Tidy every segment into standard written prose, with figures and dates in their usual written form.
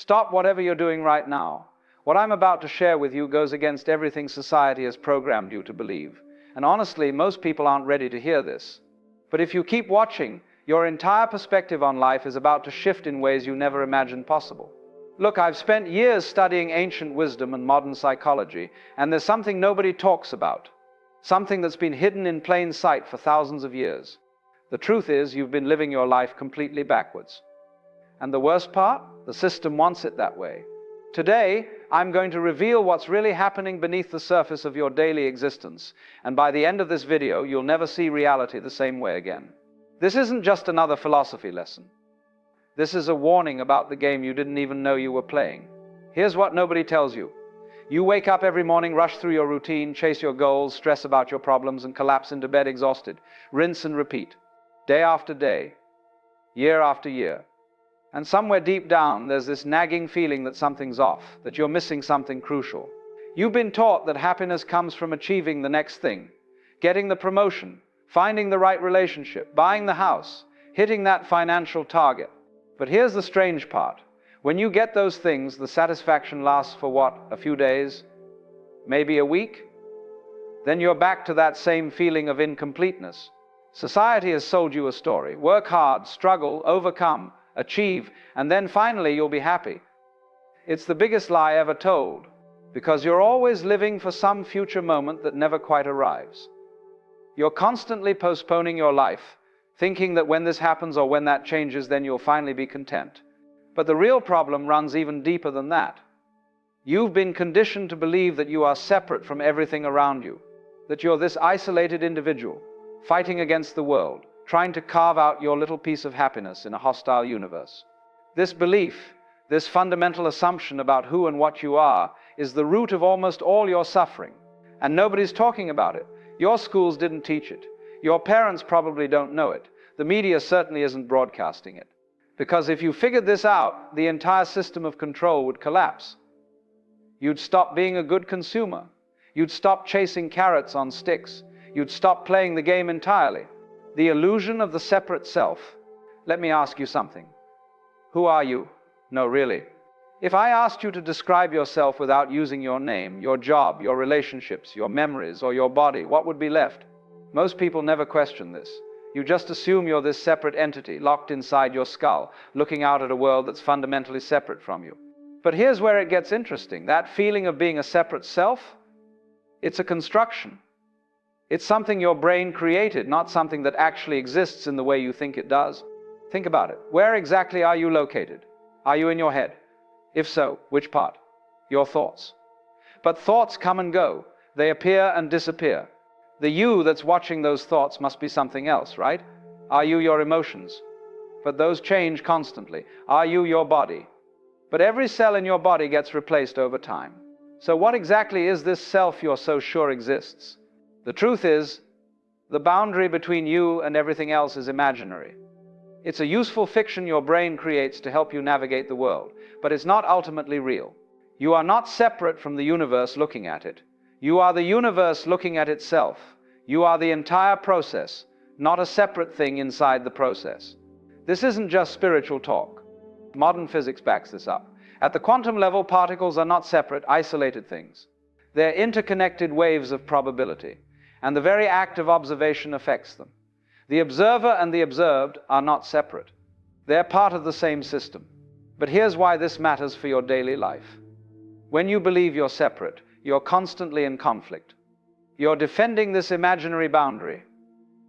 Stop whatever you're doing right now. What I'm about to share with you goes against everything society has programmed you to believe. And honestly, most people aren't ready to hear this. But if you keep watching, your entire perspective on life is about to shift in ways you never imagined possible. Look, I've spent years studying ancient wisdom and modern psychology, and there's something nobody talks about. Something that's been hidden in plain sight for thousands of years. The truth is, you've been living your life completely backwards. And the worst part? The system wants it that way. Today, I'm going to reveal what's really happening beneath the surface of your daily existence, and by the end of this video, you'll never see reality the same way again. This isn't just another philosophy lesson. This is a warning about the game you didn't even know you were playing. Here's what nobody tells you. You wake up every morning, rush through your routine, chase your goals, stress about your problems, and collapse into bed exhausted. Rinse and repeat. Day after day. Year after year. And somewhere deep down, there's this nagging feeling that something's off, that you're missing something crucial. You've been taught that happiness comes from achieving the next thing, getting the promotion, finding the right relationship, buying the house, hitting that financial target. But here's the strange part. When you get those things, the satisfaction lasts for what? A few days? Maybe a week? Then you're back to that same feeling of incompleteness. Society has sold you a story. Work hard, struggle, overcome, achieve, and then finally you'll be happy. It's the biggest lie ever told, because you're always living for some future moment that never quite arrives. You're constantly postponing your life, thinking that when this happens or when that changes, then you'll finally be content. But the real problem runs even deeper than that. You've been conditioned to believe that you are separate from everything around you, that you're this isolated individual, fighting against the world, trying to carve out your little piece of happiness in a hostile universe. This belief, this fundamental assumption about who and what you are, is the root of almost all your suffering. And nobody's talking about it. Your schools didn't teach it. Your parents probably don't know it. The media certainly isn't broadcasting it. Because if you figured this out, the entire system of control would collapse. You'd stop being a good consumer. You'd stop chasing carrots on sticks. You'd stop playing the game entirely. The illusion of the separate self. Let me ask you something. Who are you? No, really. If I asked you to describe yourself without using your name, your job, your relationships, your memories, or your body, what would be left? Most people never question this. You just assume you're this separate entity locked inside your skull, looking out at a world that's fundamentally separate from you. But here's where it gets interesting. That feeling of being a separate self, it's a construction. It's something your brain created, not something that actually exists in the way you think it does. Think about it. Where exactly are you located? Are you in your head? If so, which part? Your thoughts. But thoughts come and go. They appear and disappear. The you that's watching those thoughts must be something else, right? Are you your emotions? But those change constantly. Are you your body? But every cell in your body gets replaced over time. So what exactly is this self you're so sure exists? The truth is, the boundary between you and everything else is imaginary. It's a useful fiction your brain creates to help you navigate the world, but it's not ultimately real. You are not separate from the universe looking at it. You are the universe looking at itself. You are the entire process, not a separate thing inside the process. This isn't just spiritual talk. Modern physics backs this up. At the quantum level, particles are not separate, isolated things. They're interconnected waves of probability, and the very act of observation affects them. The observer and the observed are not separate. They're part of the same system. But here's why this matters for your daily life. When you believe you're separate, you're constantly in conflict. You're defending this imaginary boundary,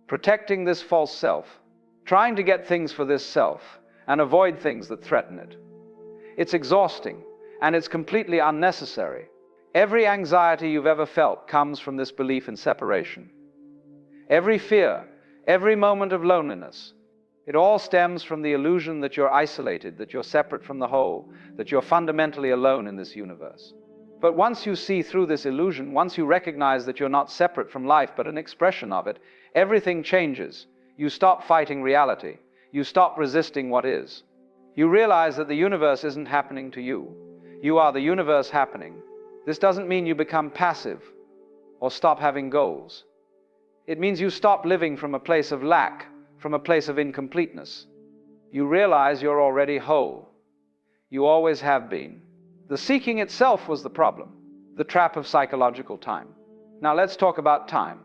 protecting this false self, trying to get things for this self, and avoid things that threaten it. It's exhausting, and it's completely unnecessary. Every anxiety you've ever felt comes from this belief in separation. Every fear, every moment of loneliness, it all stems from the illusion that you're isolated, that you're separate from the whole, that you're fundamentally alone in this universe. But once you see through this illusion, once you recognize that you're not separate from life but an expression of it, everything changes. You stop fighting reality. You stop resisting what is. You realize that the universe isn't happening to you. You are the universe happening. This doesn't mean you become passive or stop having goals. It means you stop living from a place of lack, from a place of incompleteness. You realize you're already whole. You always have been. The seeking itself was the problem, the trap of psychological time. Now let's talk about time,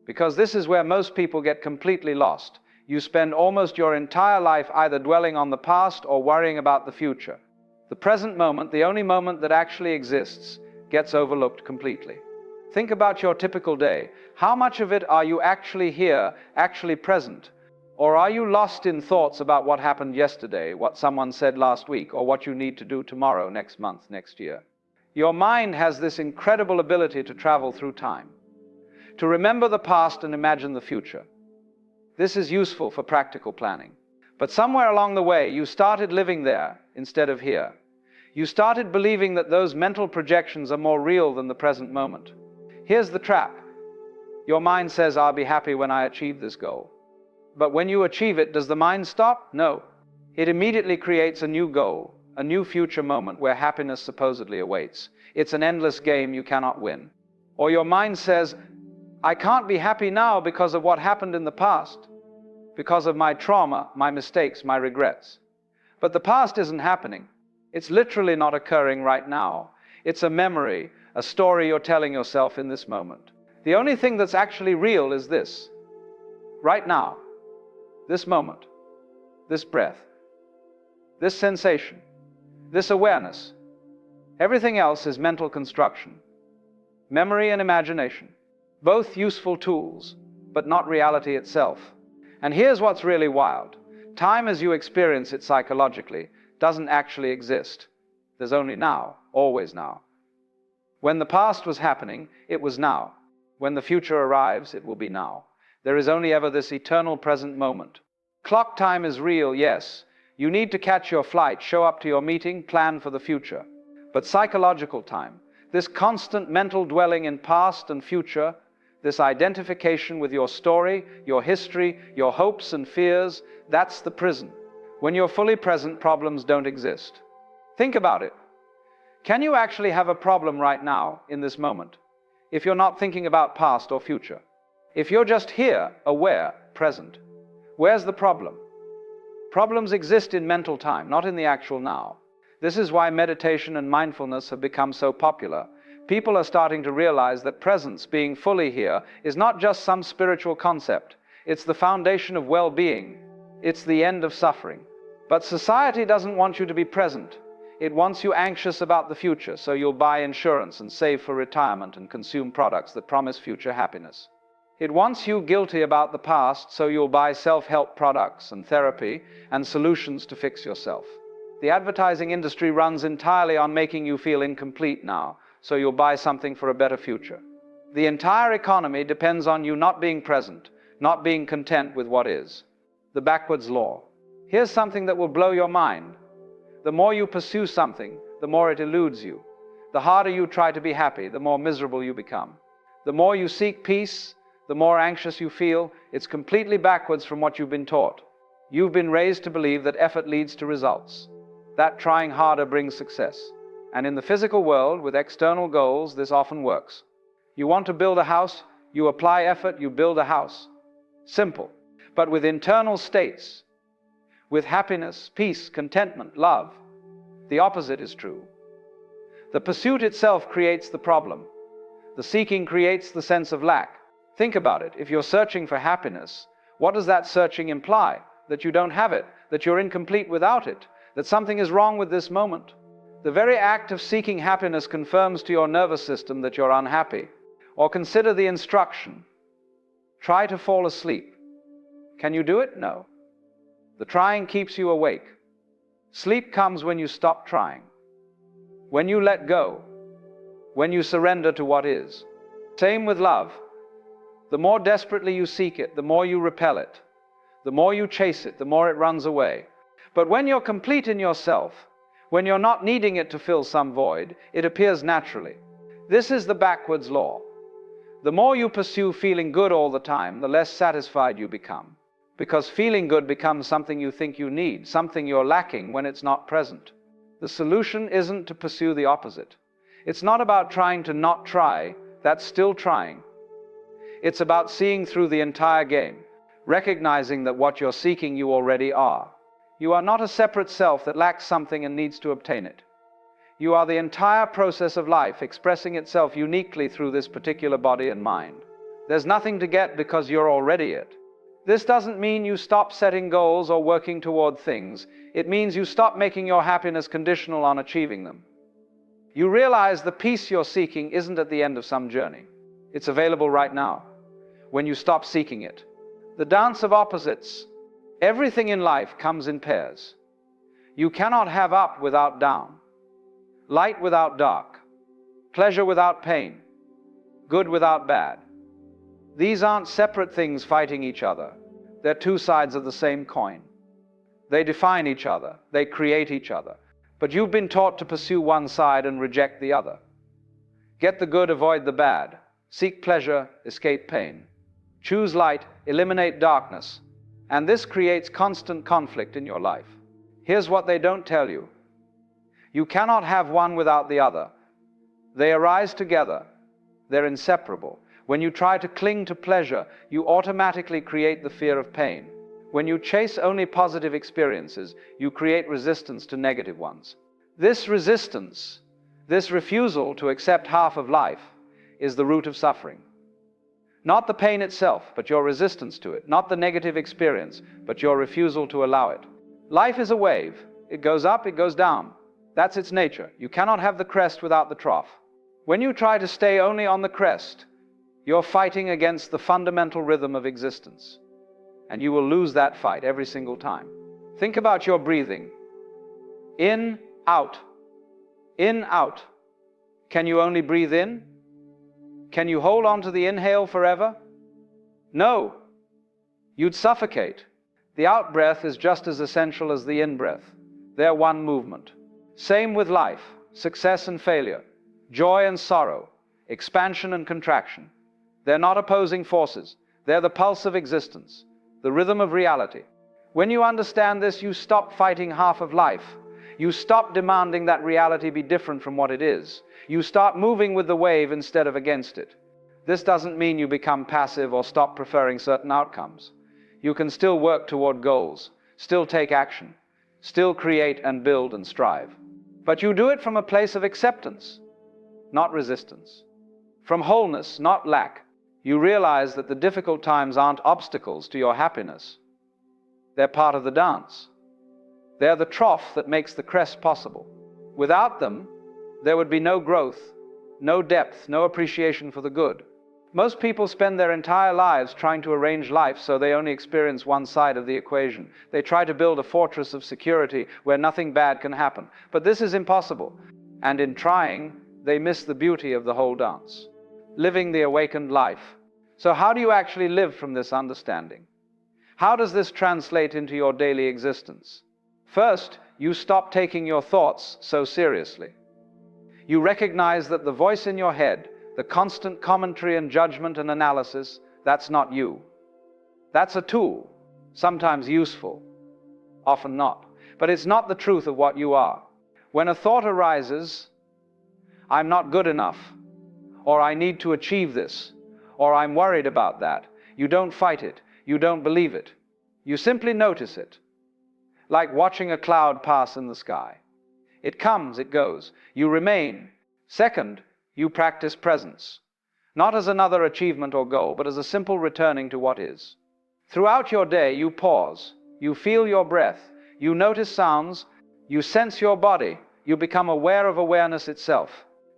because this is where most people get completely lost. You spend almost your entire life either dwelling on the past or worrying about the future. The present moment, the only moment that actually exists, gets overlooked completely. Think about your typical day. How much of it are you actually here, actually present? Or are you lost in thoughts about what happened yesterday, what someone said last week, or what you need to do tomorrow, next month, next year? Your mind has this incredible ability to travel through time, to remember the past and imagine the future. This is useful for practical planning. But somewhere along the way, you started living there instead of here. You started believing that those mental projections are more real than the present moment. Here's the trap. Your mind says, I'll be happy when I achieve this goal. But when you achieve it, does the mind stop? No. It immediately creates a new goal, a new future moment where happiness supposedly awaits. It's an endless game you cannot win. Or your mind says, I can't be happy now because of what happened in the past, because of my trauma, my mistakes, my regrets. But the past isn't happening. It's literally not occurring right now. It's a memory, a story you're telling yourself in this moment. The only thing that's actually real is this. Right now. This moment, this breath, this sensation, this awareness. Everything else is mental construction, memory and imagination, both useful tools, but not reality itself. And here's what's really wild. Time as you experience it psychologically doesn't actually exist. There's only now, always now. When the past was happening, it was now. When the future arrives, it will be now. There is only ever this eternal present moment. Clock time is real, yes. You need to catch your flight, show up to your meeting, plan for the future. But psychological time, this constant mental dwelling in past and future, this identification with your story, your history, your hopes and fears, that's the prison. When you're fully present, problems don't exist. Think about it. Can you actually have a problem right now, in this moment, if you're not thinking about past or future? If you're just here, aware, present, where's the problem? Problems exist in mental time, not in the actual now. This is why meditation and mindfulness have become so popular. People are starting to realize that presence, being fully here, is not just some spiritual concept. It's the foundation of well-being. It's the end of suffering. But society doesn't want you to be present. It wants you anxious about the future, so you'll buy insurance and save for retirement and consume products that promise future happiness. It wants you guilty about the past, so you'll buy self-help products and therapy and solutions to fix yourself. The advertising industry runs entirely on making you feel incomplete now, so you'll buy something for a better future. The entire economy depends on you not being present, not being content with what is. The backwards law. Here's something that will blow your mind. The more you pursue something, the more it eludes you. The harder you try to be happy, the more miserable you become. The more you seek peace, the more anxious you feel. It's completely backwards from what you've been taught. You've been raised to believe that effort leads to results, that trying harder brings success. And in the physical world, with external goals, this often works. You want to build a house, you apply effort, you build a house. Simple. But with internal states, with happiness, peace, contentment, love, the opposite is true. The pursuit itself creates the problem. The seeking creates the sense of lack. Think about it. If you're searching for happiness, what does that searching imply? That you don't have it, that you're incomplete without it, that something is wrong with this moment. The very act of seeking happiness confirms to your nervous system that you're unhappy. Or consider the instruction. Try to fall asleep. Can you do it? No. The trying keeps you awake. Sleep comes when you stop trying, when you let go, when you surrender to what is. Same with love. The more desperately you seek it, the more you repel it. The more you chase it, the more it runs away. But when you're complete in yourself, when you're not needing it to fill some void, it appears naturally. This is the backwards law. The more you pursue feeling good all the time, the less satisfied you become. Because feeling good becomes something you think you need, something you're lacking when it's not present. The solution isn't to pursue the opposite. It's not about trying to not try, that's still trying. It's about seeing through the entire game, recognizing that what you're seeking you already are. You are not a separate self that lacks something and needs to obtain it. You are the entire process of life expressing itself uniquely through this particular body and mind. There's nothing to get because you're already it. This doesn't mean you stop setting goals or working toward things. It means you stop making your happiness conditional on achieving them. You realize the peace you're seeking isn't at the end of some journey. It's available right now, when you stop seeking it. The dance of opposites. Everything in life comes in pairs. You cannot have up without down, light without dark, pleasure without pain, good without bad. These aren't separate things fighting each other. They're two sides of the same coin. They define each other. They create each other. But you've been taught to pursue one side and reject the other. Get the good, avoid the bad. Seek pleasure, escape pain. Choose light, eliminate darkness. And this creates constant conflict in your life. Here's what they don't tell you. You cannot have one without the other. They arise together. They're inseparable. When you try to cling to pleasure, you automatically create the fear of pain. When you chase only positive experiences, you create resistance to negative ones. This resistance, this refusal to accept half of life, is the root of suffering. Not the pain itself, but your resistance to it. Not the negative experience, but your refusal to allow it. Life is a wave. It goes up, it goes down. That's its nature. You cannot have the crest without the trough. When you try to stay only on the crest, you're fighting against the fundamental rhythm of existence. And you will lose that fight every single time. Think about your breathing. In, out. In, out. Can you only breathe in? Can you hold on to the inhale forever? No. You'd suffocate. The out-breath is just as essential as the in-breath. They're one movement. Same with life, success and failure, joy and sorrow, expansion and contraction. They're not opposing forces. They're the pulse of existence, the rhythm of reality. When you understand this, you stop fighting half of life. You stop demanding that reality be different from what it is. You start moving with the wave instead of against it. This doesn't mean you become passive or stop preferring certain outcomes. You can still work toward goals, still take action, still create and build and strive. But you do it from a place of acceptance, not resistance. From wholeness, not lack. You realize that the difficult times aren't obstacles to your happiness. They're part of the dance. They're the trough that makes the crest possible. Without them, there would be no growth, no depth, no appreciation for the good. Most people spend their entire lives trying to arrange life so they only experience one side of the equation. They try to build a fortress of security where nothing bad can happen. But this is impossible. And in trying, they miss the beauty of the whole dance. Living the awakened life. So how do you actually live from this understanding? How does this translate into your daily existence? First, you stop taking your thoughts so seriously. You recognize that the voice in your head, the constant commentary and judgment and analysis, that's not you. That's a tool, sometimes useful, often not. But it's not the truth of what you are. When a thought arises, I'm not good enough, or I need to achieve this, or I'm worried about that, you don't fight it, you don't believe it. You simply notice it, like watching a cloud pass in the sky. It comes, it goes. You remain. Second, you practice presence, not as another achievement or goal, but as a simple returning to what is. Throughout your day, you pause, you feel your breath, you notice sounds, you sense your body, you become aware of awareness itself.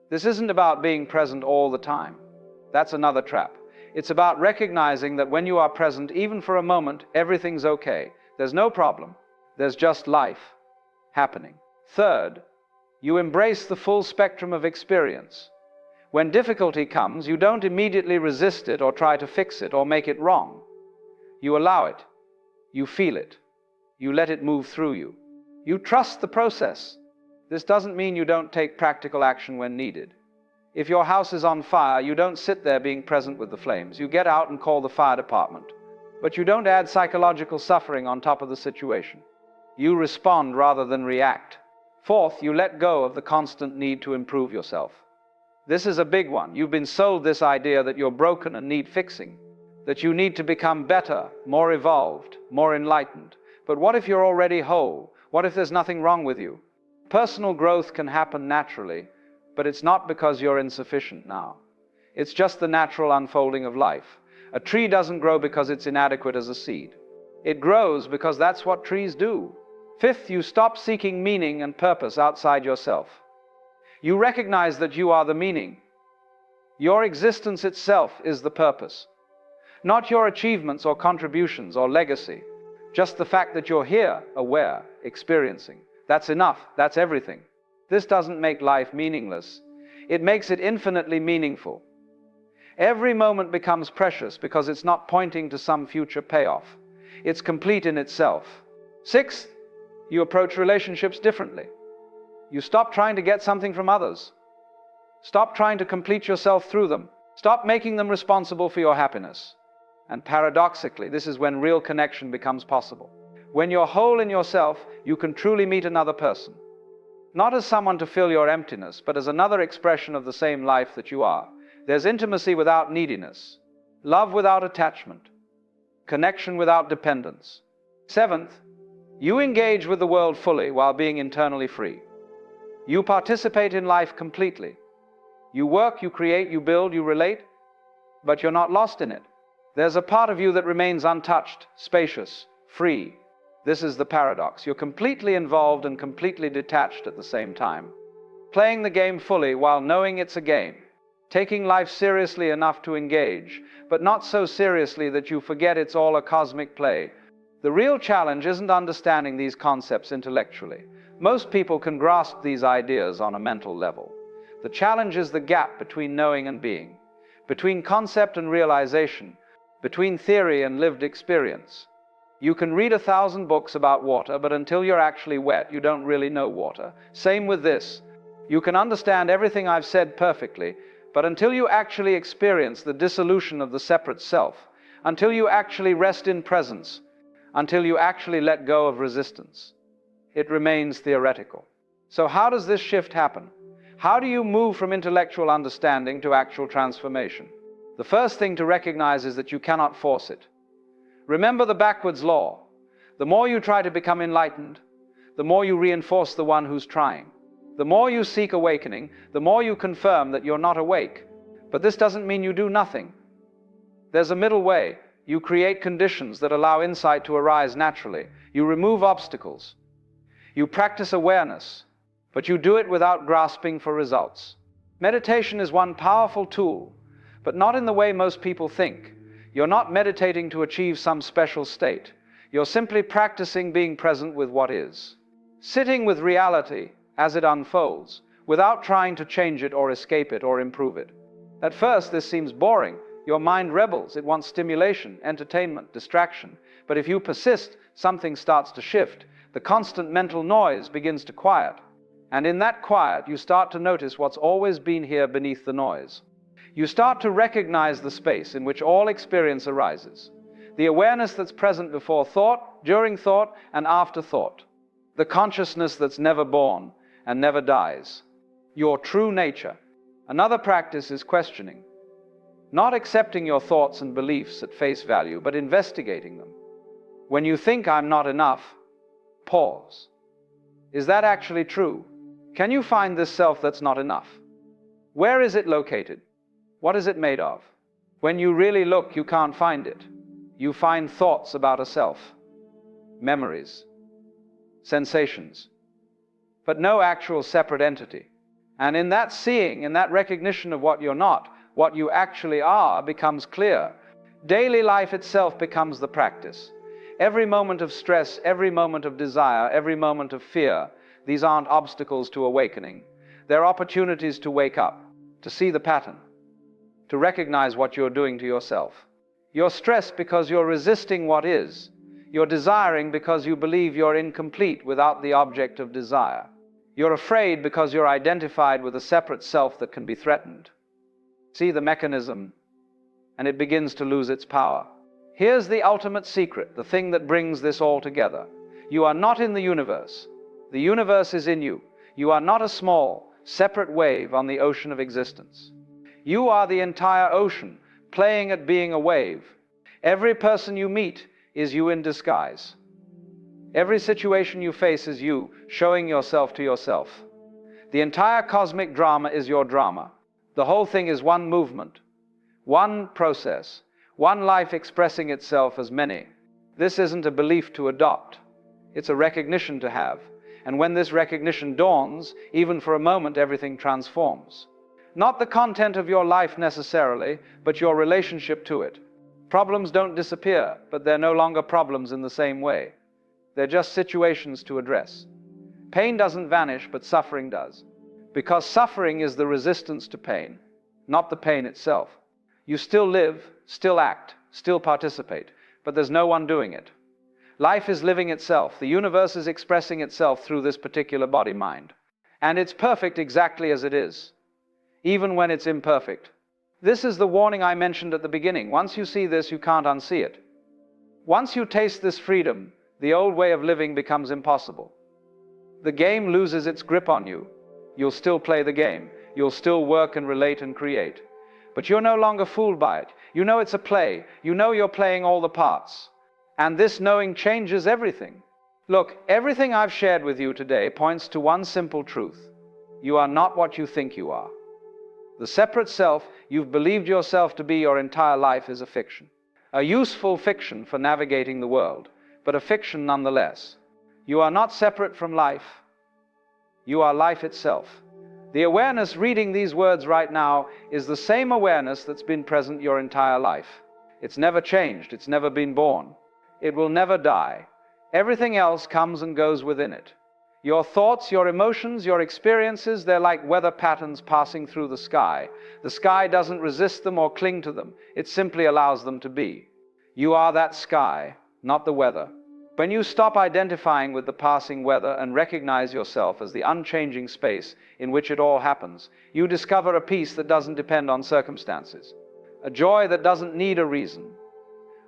This isn't about being present all the time. That's another trap. It's about recognizing that when you are present, even for a moment, everything's okay. There's no problem. There's just life happening. Third, you embrace the full spectrum of experience. When difficulty comes, you don't immediately resist it or try to fix it or make it wrong. You allow it. You feel it. You let it move through you. You trust the process. This doesn't mean you don't take practical action when needed. If your house is on fire, you don't sit there being present with the flames. You get out and call the fire department. But you don't add psychological suffering on top of the situation. You respond rather than react. Fourth, you let go of the constant need to improve yourself. This is a big one. You've been sold this idea that you're broken and need fixing, that you need to become better, more evolved, more enlightened. But what if you're already whole? What if there's nothing wrong with you? Personal growth can happen naturally, but it's not because you're insufficient now. It's just the natural unfolding of life. A tree doesn't grow because it's inadequate as a seed. It grows because that's what trees do. Fifth, you stop seeking meaning and purpose outside yourself. You recognize that you are the meaning. Your existence itself is the purpose. Not your achievements or contributions or legacy. Just the fact that you're here, aware, experiencing. That's enough. That's everything. This doesn't make life meaningless. It makes it infinitely meaningful. Every moment becomes precious because it's not pointing to some future payoff. It's complete in itself. Sixth, you approach relationships differently. You stop trying to get something from others. Stop trying to complete yourself through them. Stop making them responsible for your happiness. And paradoxically, this is when real connection becomes possible. When you're whole in yourself, you can truly meet another person. Not as someone to fill your emptiness, but as another expression of the same life that you are. There's intimacy without neediness, love without attachment, connection without dependence. Seventh, you engage with the world fully while being internally free. You participate in life completely. You work, you create, you build, you relate, but you're not lost in it. There's a part of you that remains untouched, spacious, free. This is the paradox. You're completely involved and completely detached at the same time. Playing the game fully while knowing it's a game. Taking life seriously enough to engage, but not so seriously that you forget it's all a cosmic play. The real challenge isn't understanding these concepts intellectually. Most people can grasp these ideas on a mental level. The challenge is the gap between knowing and being, between concept and realization, between theory and lived experience. You can read 1,000 books about water, but until you're actually wet, you don't really know water. Same with this. You can understand everything I've said perfectly, but until you actually experience the dissolution of the separate self, until you actually rest in presence, until you actually let go of resistance, it remains theoretical. So how does this shift happen? How do you move from intellectual understanding to actual transformation? The first thing to recognize is that you cannot force it. Remember the backwards law. The more you try to become enlightened, the more you reinforce the one who's trying. The more you seek awakening, the more you confirm that you're not awake. But this doesn't mean you do nothing. There's a middle way. You create conditions that allow insight to arise naturally. You remove obstacles. You practice awareness, but you do it without grasping for results. Meditation is one powerful tool, but not in the way most people think. You're not meditating to achieve some special state. You're simply practicing being present with what is. Sitting with reality as it unfolds, without trying to change it or escape it or improve it. At first, this seems boring. Your mind rebels. It wants stimulation, entertainment, distraction. But if you persist, something starts to shift. The constant mental noise begins to quiet. And in that quiet, you start to notice what's always been here beneath the noise. You start to recognize the space in which all experience arises. The awareness that's present before thought, during thought, and after thought. The consciousness that's never born and never dies. Your true nature. Another practice is questioning. Not accepting your thoughts and beliefs at face value, but investigating them. When you think I'm not enough, pause. Is that actually true? Can you find this self that's not enough? Where is it located? What is it made of? When you really look, you can't find it. You find thoughts about a self, memories, sensations, but no actual separate entity. And in that seeing, in that recognition of what you're not, what you actually are becomes clear. Daily life itself becomes the practice. Every moment of stress, every moment of desire, every moment of fear, these aren't obstacles to awakening. They're opportunities to wake up, to see the pattern, to recognize what you're doing to yourself. You're stressed because you're resisting what is. You're desiring because you believe you're incomplete without the object of desire. You're afraid because you're identified with a separate self that can be threatened. See the mechanism, and it begins to lose its power. Here's the ultimate secret, the thing that brings this all together. You are not in the universe. The universe is in you. You are not a small, separate wave on the ocean of existence. You are the entire ocean, playing at being a wave. Every person you meet is you in disguise. Every situation you face is you showing yourself to yourself. The entire cosmic drama is your drama. The whole thing is one movement, one process, one life expressing itself as many. This isn't a belief to adopt. It's a recognition to have. And when this recognition dawns, even for a moment, everything transforms. Not the content of your life necessarily, but your relationship to it. Problems don't disappear, but they're no longer problems in the same way. They're just situations to address. Pain doesn't vanish, but suffering does. Because suffering is the resistance to pain, not the pain itself. You still live, still act, still participate, but there's no one doing it. Life is living itself. The universe is expressing itself through this particular body-mind. And it's perfect exactly as it is, even when it's imperfect. This is the warning I mentioned at the beginning. Once you see this, you can't unsee it. Once you taste this freedom, the old way of living becomes impossible. The game loses its grip on you. You'll still play the game. You'll still work and relate and create. But you're no longer fooled by it. You know it's a play. You know you're playing all the parts. And this knowing changes everything. Look, everything I've shared with you today points to one simple truth. You are not what you think you are. The separate self you've believed yourself to be your entire life is a fiction. A useful fiction for navigating the world, but a fiction nonetheless. You are not separate from life. You are life itself. The awareness reading these words right now is the same awareness that's been present your entire life. It's never changed. It's never been born. It will never die. Everything else comes and goes within it. Your thoughts, your emotions, your experiences, they're like weather patterns passing through the sky. The sky doesn't resist them or cling to them. It simply allows them to be. You are that sky, not the weather. When you stop identifying with the passing weather and recognize yourself as the unchanging space in which it all happens, you discover a peace that doesn't depend on circumstances, a joy that doesn't need a reason,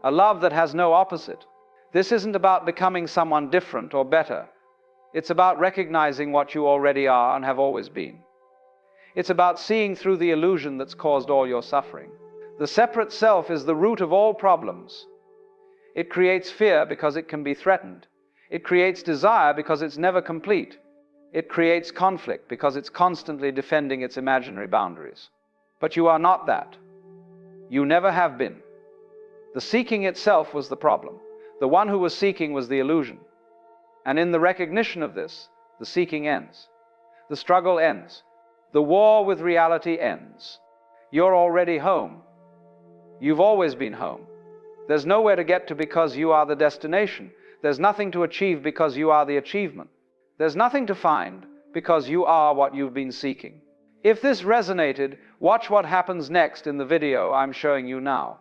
a love that has no opposite. This isn't about becoming someone different or better. It's about recognizing what you already are and have always been. It's about seeing through the illusion that's caused all your suffering. The separate self is the root of all problems. It creates fear because it can be threatened. It creates desire because it's never complete. It creates conflict because it's constantly defending its imaginary boundaries. But you are not that. You never have been. The seeking itself was the problem. The one who was seeking was the illusion. And in the recognition of this, the seeking ends. The struggle ends. The war with reality ends. You're already home. You've always been home. There's nowhere to get to because you are the destination. There's nothing to achieve because you are the achievement. There's nothing to find because you are what you've been seeking. If this resonated, watch what happens next in the video I'm showing you now.